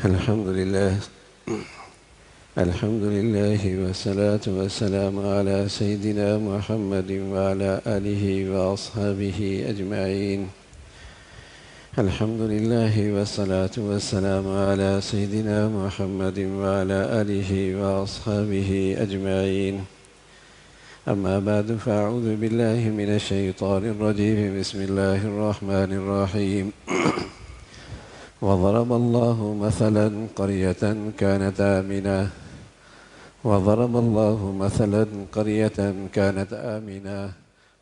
الحمد لله والصلاة والسلام على سيدنا محمد وعلى آله وأصحابه أجمعين. الحمد لله والصلاة والسلام على سيدنا محمد وعلى آله وأصحابه أجمعين. أما بعد فأعوذ بالله من الشيطان الرجيم. بسم الله الرحمن الرحيم. وضرب الله مثلا قرية كانت آمنة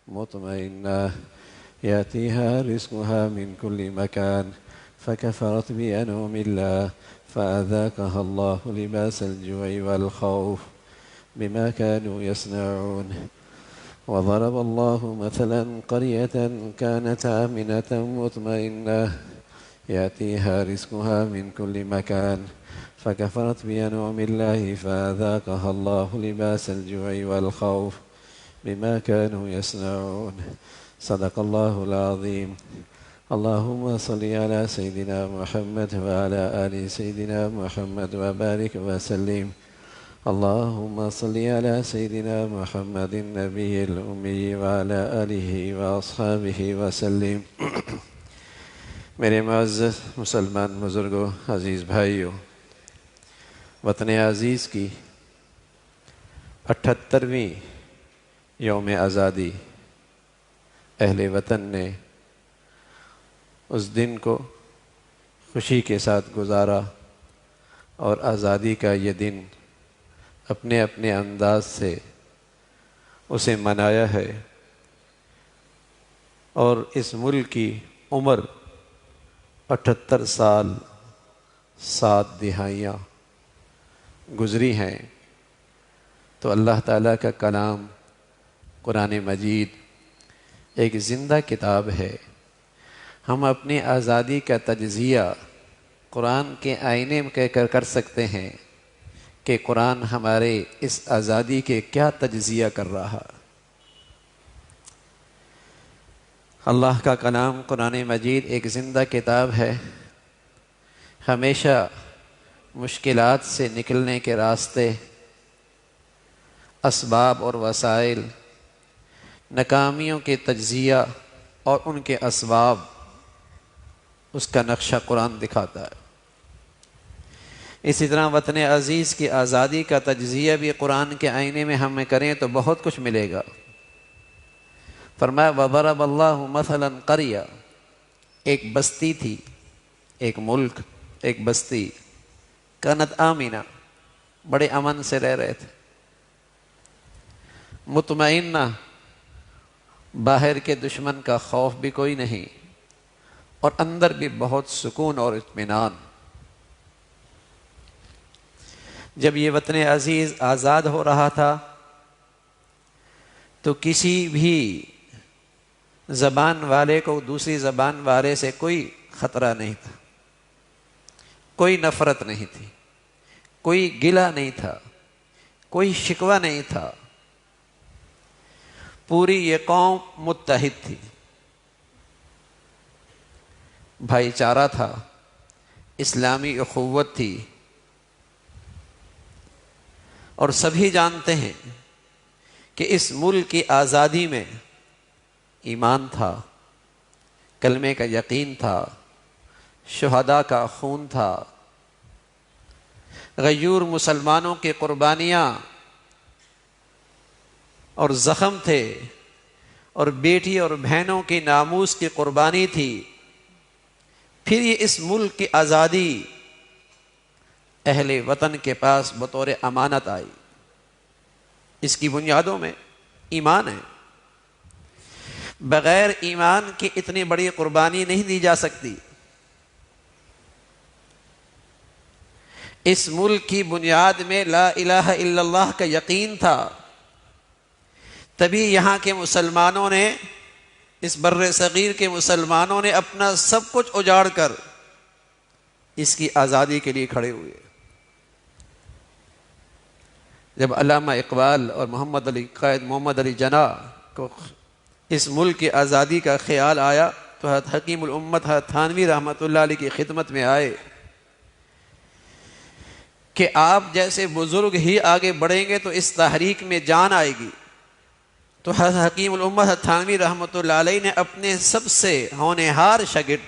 مطمئنة يأتيها رزقها من كل مكان فكفرت بأنعم الله فأذاقها الله لباس الجوع والخوف بما كانوا يصنعون. وضرب الله مثلا قرية كانت آمنة مطمئنة يأتيها رزقها من كل مكان فكفرت بأنعم الله فأذاقها الله لباس الجوع والخوف بما كانوا يصنعون. صدق الله العظيم. اللهم صل على سيدنا محمد وعلى آل سيدنا محمد وبارك وسلم. اللهم صل على سيدنا محمد النبي الأمي وعلى آله وأصحابه وسلم. میرے معزز مسلمان بزرگوں، عزیز بھائیوں، وطن عزیز کی 78ویں یوم آزادی اہل وطن نے اس دن کو خوشی کے ساتھ گزارا اور آزادی کا یہ دن اپنے اپنے انداز سے اسے منایا ہے، اور اس ملک کی عمر 78 سال 7 دہائیاں گزری ہیں. تو اللہ تعالیٰ کا کلام قرآن مجید ایک زندہ کتاب ہے. ہم اپنی آزادی کا تجزیہ قرآن کے آئینے میں کر سکتے ہیں کہ قرآن ہمارے اس آزادی کے کیا تجزیہ کر رہا. اللہ کا کلام قرآن مجید ایک زندہ کتاب ہے. ہمیشہ مشکلات سے نکلنے کے راستے، اسباب اور وسائل، ناکامیوں کے تجزیہ اور ان کے اسباب، اس کا نقشہ قرآن دکھاتا ہے. اسی طرح وطن عزیز کی آزادی کا تجزیہ بھی قرآن کے آئینے میں ہمیں کریں تو بہت کچھ ملے گا. فرمایا وضرب اللہ مثلا قریہ، ایک بستی تھی، ایک ملک، ایک بستی، کانت آمنہ، بڑے امن سے رہ رہے تھے، مطمئنہ، باہر کے دشمن کا خوف بھی کوئی نہیں، اور اندر بھی بہت سکون اور اطمینان. جب یہ وطن عزیز آزاد ہو رہا تھا تو کسی بھی زبان والے کو دوسری زبان والے سے کوئی خطرہ نہیں تھا، کوئی نفرت نہیں تھی، کوئی گلہ نہیں تھا، کوئی شکوہ نہیں تھا. پوری یہ قوم متحد تھی، بھائی چارہ تھا، اسلامی اخوت تھی. اور سبھی جانتے ہیں کہ اس ملک کی آزادی میں ایمان تھا، کلمے کا یقین تھا، شہداء کا خون تھا، غیور مسلمانوں کی قربانیاں اور زخم تھے، اور بیٹی اور بہنوں کی ناموس کی قربانی تھی. پھر یہ اس ملک کی آزادی اہل وطن کے پاس بطور امانت آئی. اس کی بنیادوں میں ایمان ہے. بغیر ایمان کی اتنی بڑی قربانی نہیں دی جا سکتی. اس ملک کی بنیاد میں لا الہ الا اللہ کا یقین تھا، تبھی یہاں کے مسلمانوں نے، اس بر صغیر کے مسلمانوں نے اپنا سب کچھ اجاڑ کر اس کی آزادی کے لیے کھڑے ہوئے. جب علامہ اقبال اور قائد محمد علی جناح کو اس ملک کی آزادی کا خیال آیا تو حضرت حکیم الامت حضرت تھانوی رحمۃ اللہ علیہ کی خدمت میں آئے کہ آپ جیسے بزرگ ہی آگے بڑھیں گے تو اس تحریک میں جان آئے گی۔ تو حضرت حکیم الامت تھانوی رحمۃ اللہ علیہ نے اپنے سب سے ہونہار شاگرد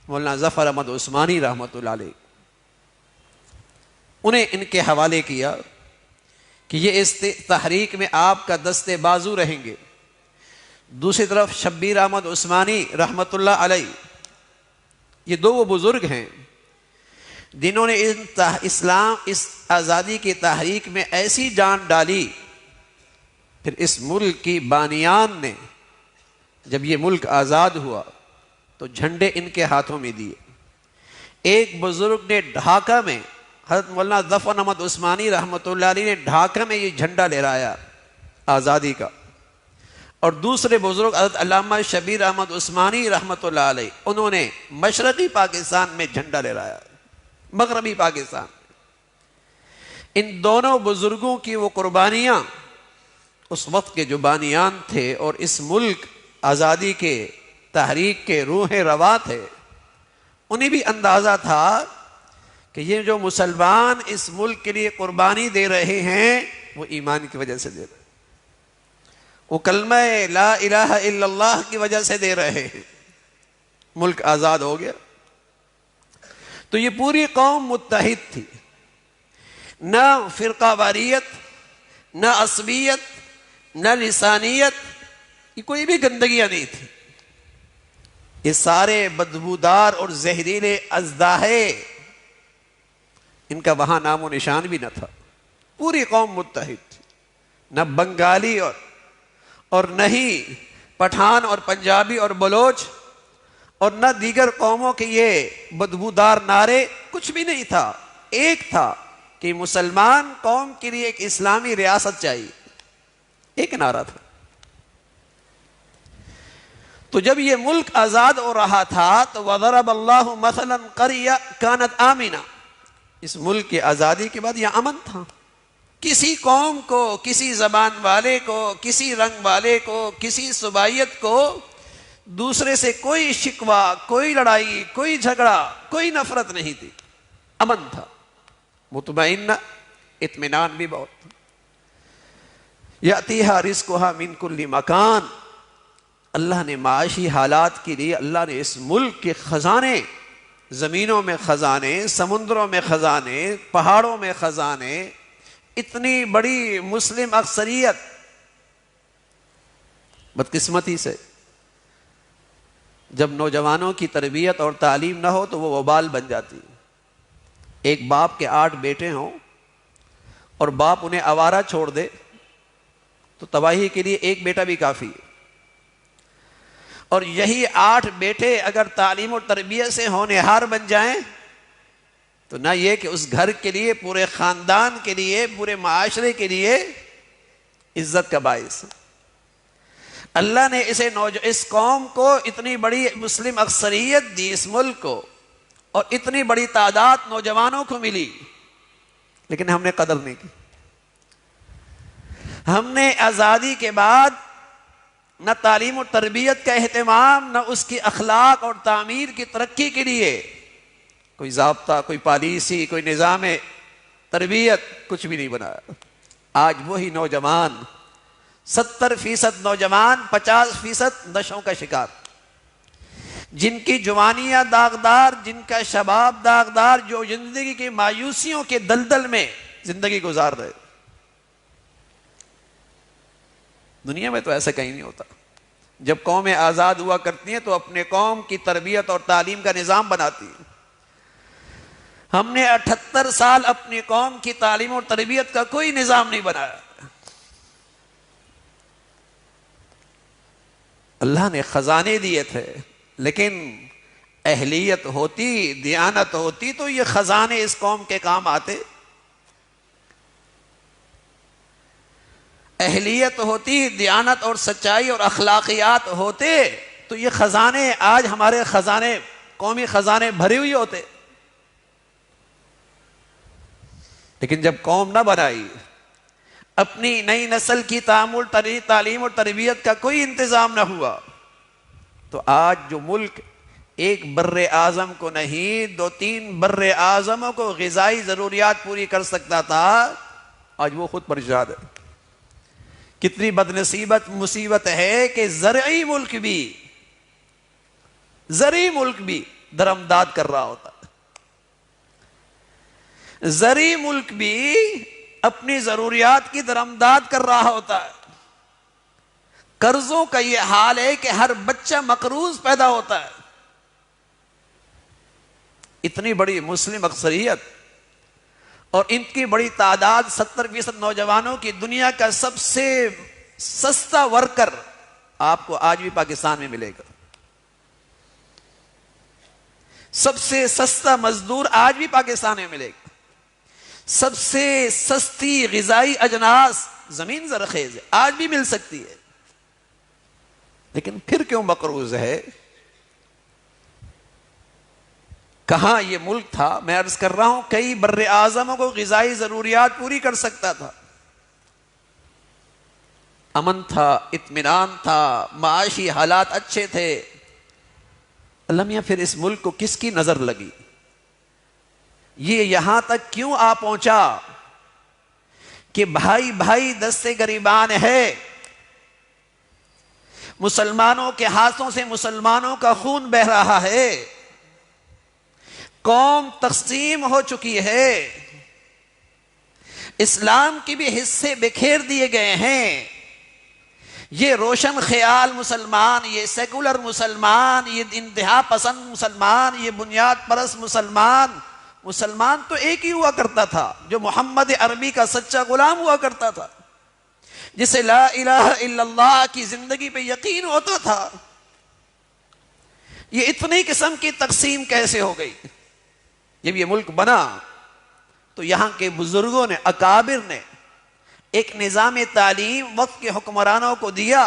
مولانا ظفر احمد عثمانی رحمۃ اللہ علیہ انہیں ان کے حوالے کیا کہ یہ اس تحریک میں آپ کا دست بازو رہیں گے۔ دوسری طرف شبیر احمد عثمانی رحمۃ اللہ علیہ، یہ دو وہ بزرگ ہیں جنہوں نے اس آزادی کی تحریک میں ایسی جان ڈالی، پھر اس ملک کی بانیان نے جب یہ ملک آزاد ہوا تو جھنڈے ان کے ہاتھوں میں دیے۔ ایک بزرگ نے ڈھاکہ میں، حضرت مولانا ظفر احمد عثمانی رحمۃ اللہ علیہ نے ڈھاکہ میں یہ جھنڈا لہرایا آزادی کا، اور دوسرے بزرگ حضرت علامہ شبیر احمد عثمانی رحمۃ اللہ علیہ انہوں نے مشرقی پاکستان میں جھنڈا لہرایا، مغربی پاکستان۔ ان دونوں بزرگوں کی وہ قربانیاں اس وقت کے جو بانیان تھے اور اس ملک آزادی کے تحریک کے روح رواں تھے، انہیں بھی اندازہ تھا کہ یہ جو مسلمان اس ملک کے لیے قربانی دے رہے ہیں وہ ایمان کی وجہ سے دے رہے ہیں، وہ کلمہ لا الہ الا اللہ کی وجہ سے دے رہے ہیں۔ ملک آزاد ہو گیا تو یہ پوری قوم متحد تھی، نہ فرقہ واریت، نہ عصبیت، نہ لسانیت، یہ کوئی بھی گندگیاں نہیں تھی۔ یہ سارے بدبودار اور زہریلے اژدھاہے، ان کا وہاں نام و نشان بھی نہ تھا۔ پوری قوم متحد تھی، نہ بنگالی اور نہ ہی پٹھان اور پنجابی اور بلوچ اور نہ دیگر قوموں کے یہ بدبودار نعرے، کچھ بھی نہیں تھا۔ ایک تھا کہ مسلمان قوم کے لیے ایک اسلامی ریاست چاہیے، ایک نعرہ تھا۔ تو جب یہ ملک آزاد ہو رہا تھا تو وَضَرَبَ اللَّهُ مَثَلًا قَرْيَةً كَانَتْ آمِنَةً، اس ملک کی آزادی کے بعد یہ امن تھا۔ کسی قوم کو، کسی زبان والے کو، کسی رنگ والے کو، کسی صوبائیت کو دوسرے سے کوئی شکوہ، کوئی لڑائی، کوئی جھگڑا، کوئی نفرت نہیں تھی، امن تھا، مطمئن، اطمینان بھی بہت تھا۔ یأتیہا رزقہا من کل مکان، اللہ نے معاشی حالات کے لیے اللہ نے اس ملک کے خزانے، زمینوں میں خزانے، سمندروں میں خزانے، پہاڑوں میں خزانے، اتنی بڑی مسلم اکثریت، بدقسمتی سے جب نوجوانوں کی تربیت اور تعلیم نہ ہو تو وہ وبال بن جاتی۔ ایک باپ کے 8 بیٹے ہوں اور باپ انہیں آوارہ چھوڑ دے تو تباہی کے لیے ایک بیٹا بھی کافی ہے، اور یہی 8 بیٹے اگر تعلیم و تربیت سے ہونہار بن جائیں تو نہ یہ کہ اس گھر کے لیے، پورے خاندان کے لیے، پورے معاشرے کے لیے عزت کا باعث۔ اللہ نے اس قوم کو اتنی بڑی مسلم اکثریت دی، اس ملک کو، اور اتنی بڑی تعداد نوجوانوں کو ملی، لیکن ہم نے قدر نہیں کی۔ ہم نے آزادی کے بعد نہ تعلیم و تربیت کا اہتمام، نہ اس کی اخلاق اور تعمیر کی ترقی کے لیے کوئی ضابطہ، کوئی پالیسی، کوئی نظام تربیت، کچھ بھی نہیں بنایا۔ آج وہی نوجوان، 70% نوجوان 50% نشوں کا شکار، جن کی جوانیاں داغدار، جن کا شباب داغدار، جو زندگی کی مایوسیوں کے دلدل میں زندگی گزار رہے۔ دنیا میں تو ایسا کہیں نہیں ہوتا۔ جب قومیں آزاد ہوا کرتی ہیں تو اپنے قوم کی تربیت اور تعلیم کا نظام بناتی ہیں۔ ہم نے 78 سال اپنی قوم کی تعلیم اور تربیت کا کوئی نظام نہیں بنایا۔ اللہ نے خزانے دیے تھے، لیکن اہلیت ہوتی، دیانت ہوتی تو یہ خزانے اس قوم کے کام آتے۔ اہلیت ہوتی، دیانت اور سچائی اور اخلاقیات ہوتے تو یہ خزانے، آج ہمارے خزانے، قومی خزانے بھرے ہوئے ہوتے۔ لیکن جب قوم نہ بنائی، اپنی نئی نسل کی تعلیم اور تربیت کا کوئی انتظام نہ ہوا، تو آج جو ملک ایک بر اعظم کو نہیں، 2-3 بر اعظموں کو غذائی ضروریات پوری کر سکتا تھا، آج وہ خود پریشان ہے۔ کتنی بدنصیبت مصیبت ہے کہ زرعی ملک بھی درمداد کر رہا ہوتا ہے، زرعی ملک بھی اپنی ضروریات کی درمداد کر رہا ہوتا ہے۔ قرضوں کا یہ حال ہے کہ ہر بچہ مقروض پیدا ہوتا ہے۔ اتنی بڑی مسلم اکثریت اور ان کی بڑی تعداد، 70% نوجوانوں کی، دنیا کا سب سے سستا ورکر آپ کو آج بھی پاکستان میں ملے گا۔ سب سے سستا مزدور آج بھی پاکستان میں ملے گا۔ سب سے سستی غذائی اجناس زمین زرخیز ہے، آج بھی مل سکتی ہے، لیکن پھر کیوں مقروض ہے؟ کہاں یہ ملک تھا، میں عرض کر رہا ہوں، کئی بر اعظموں کو غذائی ضروریات پوری کر سکتا تھا، امن تھا، اطمینان تھا، معاشی حالات اچھے تھے۔ اللہ میاں پھر اس ملک کو کس کی نظر لگی؟ یہ یہاں تک کیوں آ پہنچا کہ بھائی بھائی دستے گریبان ہے، مسلمانوں کے ہاتھوں سے مسلمانوں کا خون بہہ رہا ہے، قوم تقسیم ہو چکی ہے، اسلام کے بھی حصے بکھیر دیے گئے ہیں۔ یہ روشن خیال مسلمان، یہ سیکولر مسلمان، یہ انتہا پسند مسلمان، یہ بنیاد پرست مسلمان تو ایک ہی ہوا کرتا تھا، جو محمد عربی کا سچا غلام ہوا کرتا تھا، جسے لا الہ الا اللہ کی زندگی پہ یقین ہوتا تھا۔ یہ اتنی قسم کی تقسیم کیسے ہو گئی؟ جب یہ ملک بنا تو یہاں کے بزرگوں نے، اکابر نے ایک نظام تعلیم وقت کے حکمرانوں کو دیا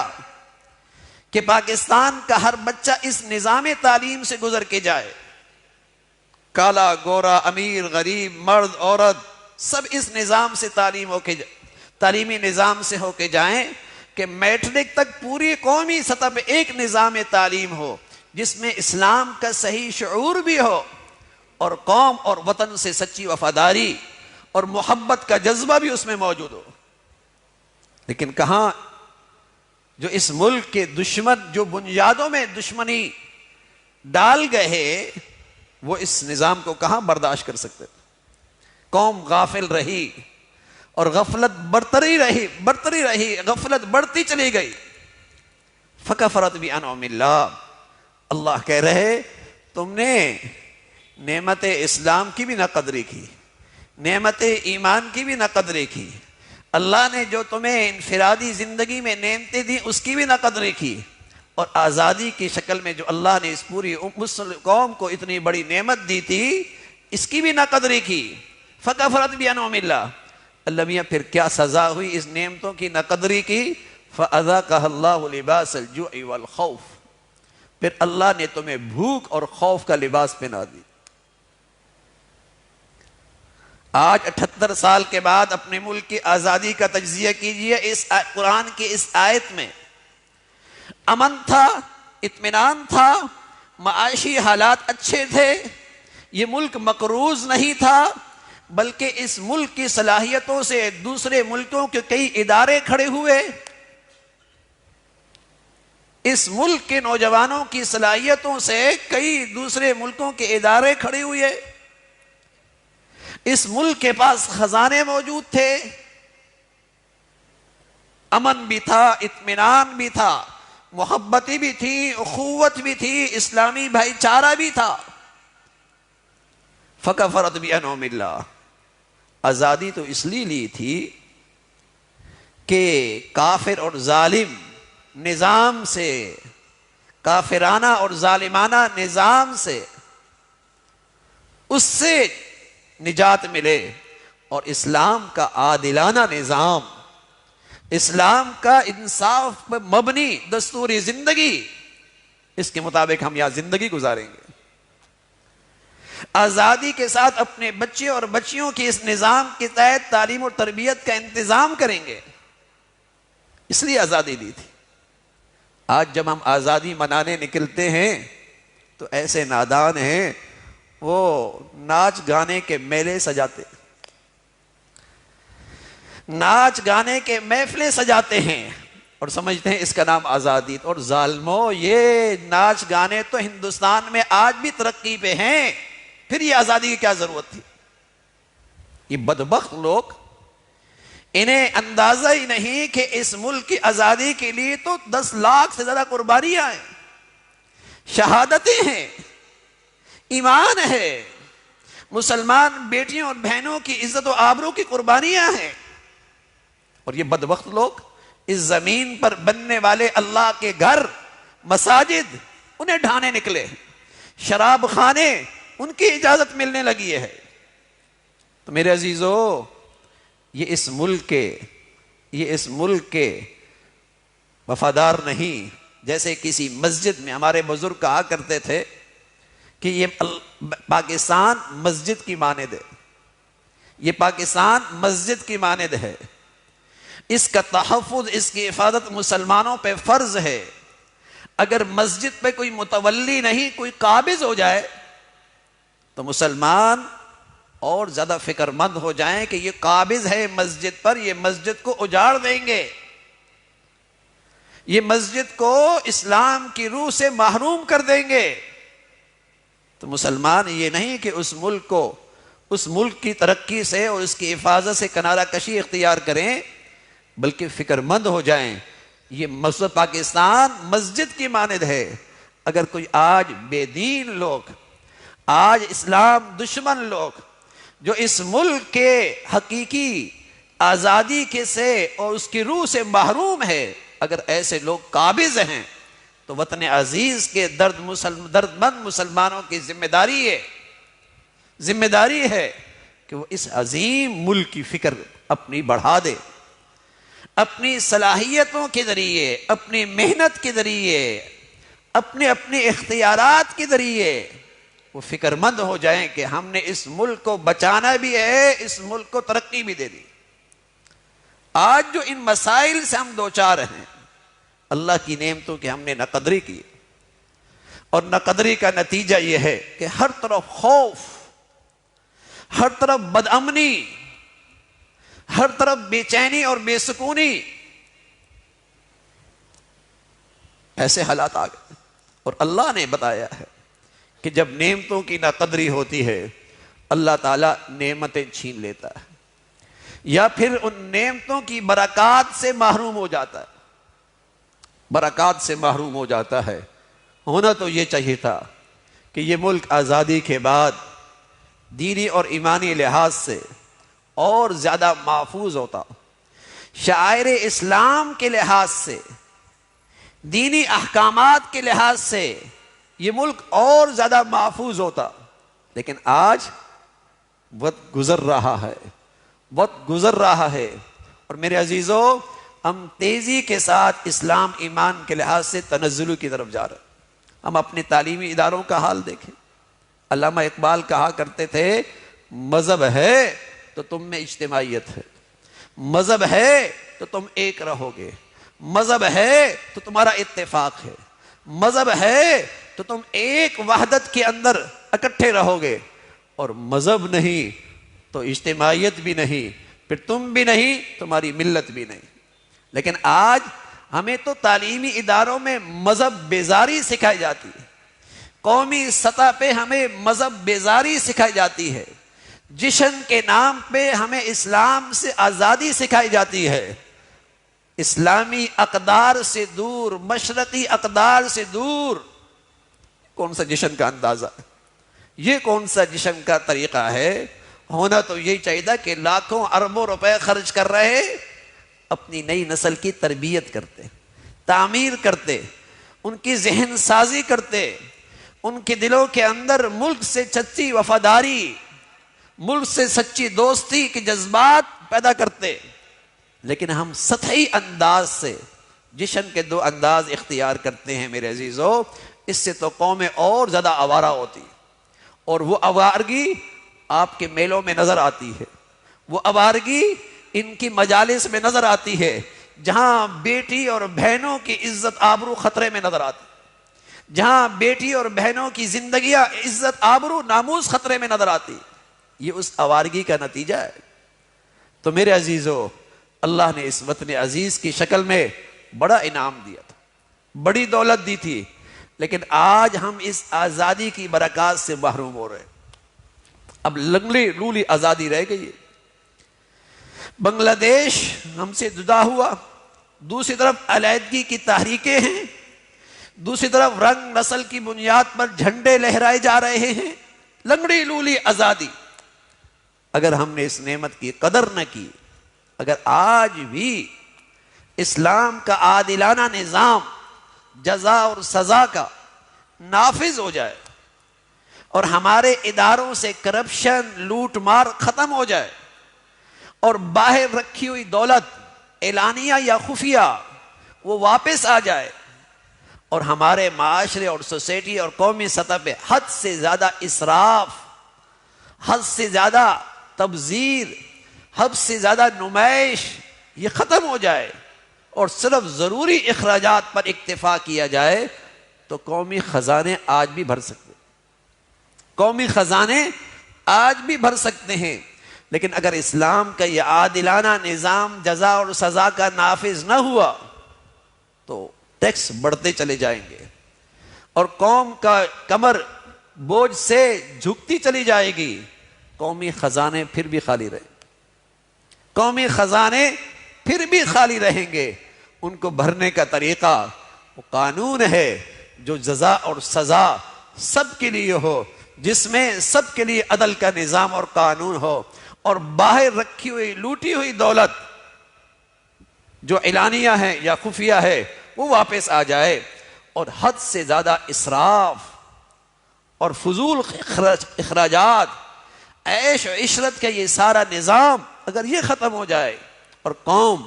کہ پاکستان کا ہر بچہ اس نظام تعلیم سے گزر کے جائے، کالا گورا، امیر غریب، مرد عورت، سب اس نظام سے تعلیمی نظام سے ہو کے جائیں کہ میٹرک تک پوری قومی سطح پہ ایک نظام تعلیم ہو جس میں اسلام کا صحیح شعور بھی ہو اور قوم اور وطن سے سچی وفاداری اور محبت کا جذبہ بھی اس میں موجود ہو۔ لیکن کہاں، جو اس ملک کے دشمن جو بنیادوں میں دشمنی ڈال گئے، وہ اس نظام کو کہاں برداشت کر سکتے؟ قوم غافل رہی اور غفلت برتری رہی، غفلت بڑھتی چلی گئی۔ فکفرت بانعم اللہ، اللہ کہہ رہے تم نے نعمت اسلام کی بھی نہ قدری کی، نعمت ایمان کی بھی نہ قدری کی، اللہ نے جو تمہیں انفرادی زندگی میں نعمتیں دی اس کی بھی نہ قدری کی، اور آزادی کی شکل میں جو اللہ نے اس پوری مسلم قوم کو اتنی بڑی نعمت دی تھی اس کی بھی نہ قدری کی۔ فکفرت بانعم اللہ، اللہ میاں پھر کیا سزا ہوئی اس نعمتوں کی نہ قدری کی؟ فَأَذَاقَهَا اللَّهُ لِبَاسَ الْجُوعِ وَالْخَوْفِ، پھر اللہ نے تمہیں بھوک اور خوف کا لباس پہنا دی۔ آج 78 سال کے بعد اپنے ملک کی آزادی کا تجزیہ کیجئے، اس قرآن کی اس آیت میں امن تھا، اطمینان تھا، معاشی حالات اچھے تھے، یہ ملک مقروض نہیں تھا، بلکہ اس ملک کی صلاحیتوں سے دوسرے ملکوں کے کئی ادارے کھڑے ہوئے، اس ملک کے نوجوانوں کی صلاحیتوں سے کئی دوسرے ملکوں کے ادارے کھڑے ہوئے، اس ملک کے پاس خزانے موجود تھے، امن بھی تھا، اطمینان بھی تھا، محبتی بھی تھی، اخوت بھی تھی، اسلامی بھائی چارہ بھی تھا۔ فکفرت بانعم اللہ، آزادی تو اس لیے لی تھی کہ کافر اور ظالم نظام سے، کافرانہ اور ظالمانہ نظام سے، اس سے نجات ملے، اور اسلام کا عادلانہ نظام، اسلام کا انصاف پر مبنی دستوری زندگی، اس کے مطابق ہم یہاں زندگی گزاریں گے، آزادی کے ساتھ اپنے بچے اور بچیوں کی اس نظام کے تحت تعلیم اور تربیت کا انتظام کریں گے، اس لیے آزادی دی تھی۔ آج جب ہم آزادی منانے نکلتے ہیں تو ایسے نادان ہیں وہ ناچ گانے کے میلے سجاتے، ناچ گانے کے محفلیں سجاتے ہیں اور سمجھتے ہیں اس کا نام آزادی۔ اور ظالموں، یہ ناچ گانے تو ہندوستان میں آج بھی ترقی پہ ہیں، پھر یہ آزادی کی کیا ضرورت تھی؟ یہ بدبخت لوگ، انہیں اندازہ ہی نہیں کہ اس ملک کی آزادی کے لیے تو 10 لاکھ سے زیادہ قربانیاں ہیں، شہادتیں ہیں، ایمان ہے، مسلمان بیٹیوں اور بہنوں کی عزت و آبرو کی قربانیاں ہیں، اور یہ بدبخت لوگ اس زمین پر بننے والے اللہ کے گھر، مساجد انہیں ڈھانے نکلے، شراب خانے ان کی اجازت ملنے لگی ہے۔ تو میرے عزیزو، یہ اس ملک کے وفادار نہیں۔ جیسے کسی مسجد میں ہمارے بزرگ کہا کرتے تھے کہ یہ پاکستان مسجد کی مانند ہے، یہ پاکستان مسجد کی مانند ہے، اس کا تحفظ، اس کی حفاظت مسلمانوں پہ فرض ہے۔ اگر مسجد پہ کوئی متولی نہیں، کوئی قابض ہو جائے تو مسلمان اور زیادہ فکر مند ہو جائیں کہ یہ قابض ہے مسجد پر، یہ مسجد کو اجاڑ دیں گے، یہ مسجد کو اسلام کی روح سے محروم کر دیں گے۔ تو مسلمان یہ نہیں کہ اس ملک کی ترقی سے اور اس کی حفاظت سے کنارہ کشی اختیار کریں، بلکہ فکر مند ہو جائیں یہ مسجد پاکستان مسجد کی مانند ہے۔ اگر کوئی آج بے دین لوگ، آج اسلام دشمن لوگ جو اس ملک کے حقیقی آزادی کے سے اور اس کی روح سے محروم ہے، اگر ایسے لوگ قابض ہیں تو وطن عزیز کے درد مند مسلمانوں کی ذمہ داری ہے کہ وہ اس عظیم ملک کی فکر اپنی بڑھا دے، اپنی صلاحیتوں کے ذریعے، اپنی محنت کے ذریعے، اپنے اختیارات کے ذریعے وہ فکر مند ہو جائیں کہ ہم نے اس ملک کو بچانا بھی ہے، اس ملک کو ترقی بھی دے دی۔ آج جو ان مسائل سے ہم دوچار ہیں، اللہ کی نعمتوں کی ہم نے ناقدری کی، اور ناقدری کا نتیجہ یہ ہے کہ ہر طرف خوف، ہر طرف بدامنی، ہر طرف بے چینی اور بے سکونی، ایسے حالات آ گئے۔ اور اللہ نے بتایا ہے کہ جب نعمتوں کی ناقدری ہوتی ہے، اللہ تعالیٰ نعمتیں چھین لیتا ہے، یا پھر ان نعمتوں کی برکات سے محروم ہو جاتا ہے، برکات سے محروم ہو جاتا ہے۔ ہونا تو یہ چاہیے تھا کہ یہ ملک آزادی کے بعد دینی اور ایمانی لحاظ سے اور زیادہ محفوظ ہوتا، شعائر اسلام کے لحاظ سے، دینی احکامات کے لحاظ سے یہ ملک اور زیادہ محفوظ ہوتا۔ لیکن آج وقت گزر رہا ہے اور میرے عزیزو، ہم تیزی کے ساتھ اسلام ایمان کے لحاظ سے تنزل کی طرف جا رہے ہیں۔ ہم اپنے تعلیمی اداروں کا حال دیکھیں۔ علامہ اقبال کہا کرتے تھے، مذہب ہے تو تم میں اجتماعیت ہے، مذہب ہے تو تم ایک رہو گے، مذہب ہے تو تمہارا اتفاق ہے، مذہب ہے تو تم ایک وحدت کے اندر اکٹھے رہو گے، اور مذہب نہیں تو اجتماعیت بھی نہیں، پھر تم بھی نہیں، تمہاری ملت بھی نہیں۔ لیکن آج ہمیں تو تعلیمی اداروں میں مذہب بیزاری سکھائی جاتی ہے، قومی سطح پہ ہمیں مذہب بیزاری سکھائی جاتی ہے، جشن کے نام پہ ہمیں اسلام سے آزادی سکھائی جاتی ہے، اسلامی اقدار سے دور، مشرقی اقدار سے دور۔ کون سا جشن کا اندازہ ہے؟ یہ کون سا جشن کا طریقہ ہے؟ ہونا تو یہی چاہیے تھا کہ لاکھوں اربوں روپے خرچ کر رہے اپنی نئی نسل کی تربیت کرتے، تعمیر کرتے، ان کی ذہن سازی کرتے، ان کے دلوں کے اندر ملک سے سچی وفاداری، ملک سے سچی دوستی کے جذبات پیدا کرتے۔ لیکن ہم سطحی انداز سے جشن کے 2 انداز اختیار کرتے ہیں میرے عزیزو، اس سے تو قومیں اور زیادہ آوارہ ہوتی، اور وہ آوارگی آپ کے میلوں میں نظر آتی ہے، وہ آوارگی ان کی مجالس میں نظر آتی ہے، جہاں بیٹی اور بہنوں کی عزت آبرو خطرے میں نظر آتی، جہاں بیٹی اور بہنوں کی زندگیاں، عزت، آبرو، ناموس خطرے میں نظر آتی، یہ اس آوارگی کا نتیجہ ہے۔ تو میرے عزیزو، اللہ نے اس وطن عزیز کی شکل میں بڑا انعام دیا تھا، بڑی دولت دی تھی، لیکن آج ہم اس آزادی کی برکات سے محروم ہو رہے ہیں۔ اب لنگڑی لولی آزادی رہ گئی ہے۔ بنگلہ دیش ہم سے جدا ہوا، دوسری طرف علیحدگی کی تحریکیں ہیں، دوسری طرف رنگ نسل کی بنیاد پر جھنڈے لہرائے جا رہے ہیں، لنگڑی لولی آزادی۔ اگر ہم نے اس نعمت کی قدر نہ کی، اگر آج بھی اسلام کا عادلانہ نظام جزا اور سزا کا نافذ ہو جائے اور ہمارے اداروں سے کرپشن، لوٹ مار ختم ہو جائے اور باہر رکھی ہوئی دولت اعلانیہ یا خفیہ وہ واپس آ جائے اور ہمارے معاشرے اور سوسائٹی اور قومی سطح پہ حد سے زیادہ اسراف، حد سے زیادہ تبذیر، حد سے زیادہ نمائش یہ ختم ہو جائے اور صرف ضروری اخراجات پر اکتفا کیا جائے تو قومی خزانے آج بھی بھر سکتے، قومی خزانے آج بھی بھر سکتے ہیں۔ لیکن اگر اسلام کا یہ عادلانہ نظام جزا اور سزا کا نافذ نہ ہوا تو ٹیکس بڑھتے چلے جائیں گے اور قوم کا کمر بوجھ سے جھکتی چلی جائے گی، قومی خزانے پھر بھی خالی رہیں، قومی خزانے پھر بھی خالی رہیں گے۔ ان کو بھرنے کا طریقہ وہ قانون ہے جو جزا اور سزا سب کے لیے ہو، جس میں سب کے لیے عدل کا نظام اور قانون ہو، اور باہر رکھی ہوئی لوٹی ہوئی دولت جو اعلانیہ ہے یا خفیہ ہے وہ واپس آ جائے، اور حد سے زیادہ اسراف اور فضول اخراجات، عیش و عشرت کا یہ سارا نظام اگر یہ ختم ہو جائے اور قوم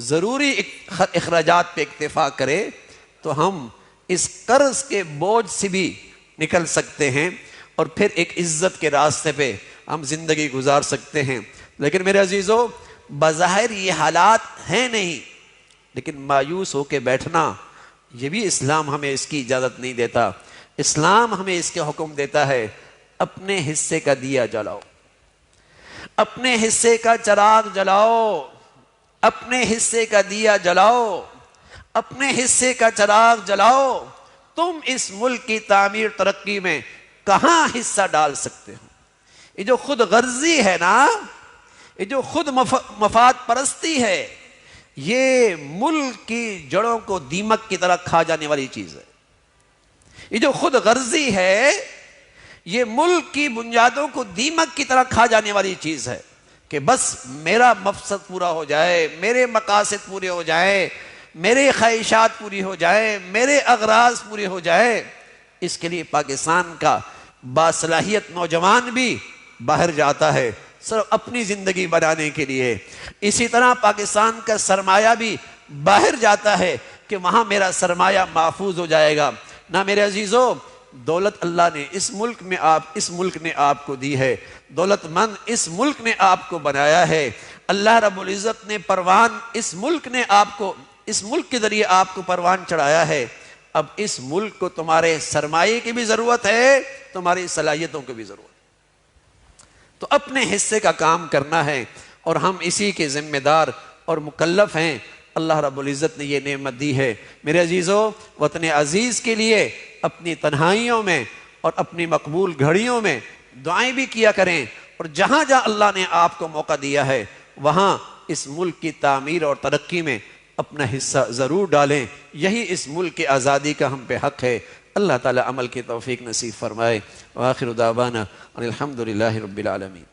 ضروری اخراجات پہ اکتفا کرے تو ہم اس قرض کے بوجھ سے بھی نکل سکتے ہیں اور پھر ایک عزت کے راستے پہ ہم زندگی گزار سکتے ہیں۔ لیکن میرے عزیزو، بظاہر یہ حالات ہیں نہیں، لیکن مایوس ہو کے بیٹھنا یہ بھی اسلام ہمیں اس کی اجازت نہیں دیتا۔ اسلام ہمیں اس کے حکم دیتا ہے، اپنے حصے کا دیا جلاؤ، اپنے حصے کا چراغ جلاؤ، اپنے حصے کا دیا جلاؤ، اپنے حصے کا چراغ جلاؤ۔ تم اس ملک کی تعمیر ترقی میں کہاں حصہ ڈال سکتے ہو؟ یہ جو خود غرضی ہے نا، یہ جو خود مفاد پرستی ہے، یہ ملک کی جڑوں کو دیمک کی طرح کھا جانے والی چیز ہے۔ یہ جو خود غرضی ہے یہ ملک کی بنیادوں کو دیمک کی طرح کھا جانے والی چیز ہے کہ بس میرا مقصد پورا ہو جائے، میرے مقاصد پورے ہو جائیں، میرے خواہشات پوری ہو جائیں، میرے اغراض پورے ہو جائیں۔ اس کے لیے پاکستان کا باصلاحیت نوجوان بھی باہر جاتا ہے صرف اپنی زندگی بنانے کے لیے۔ اسی طرح پاکستان کا سرمایہ بھی باہر جاتا ہے کہ وہاں میرا سرمایہ محفوظ ہو جائے گا۔ نہ میرے عزیزو، دولت اللہ نے اس ملک نے آپ کو دی ہے، دولت مند اس ملک نے آپ کو بنایا ہے۔ اللہ رب العزت نے پروان اس ملک کے ذریعے آپ کو پروان چڑھایا ہے۔ اب اس ملک کو تمہارے سرمایے کی بھی ضرورت ہے، تمہاری صلاحیتوں کی بھی ضرورت ہے، تو اپنے حصے کا کام کرنا ہے اور ہم اسی کے ذمہ دار اور مکلف ہیں۔ اللہ رب العزت نے یہ نعمت دی ہے۔ میرے عزیزو، وطن عزیز کے لیے اپنی تنہائیوں میں اور اپنی مقبول گھڑیوں میں دعائیں بھی کیا کریں، اور جہاں جہاں اللہ نے آپ کو موقع دیا ہے وہاں اس ملک کی تعمیر اور ترقی میں اپنا حصہ ضرور ڈالیں۔ یہی اس ملک کی آزادی کا ہم پہ حق ہے۔ اللہ تعالی عمل کی توفیق نصیب فرمائے۔ وآخر دعوانا ان الحمد للہ رب العالمین۔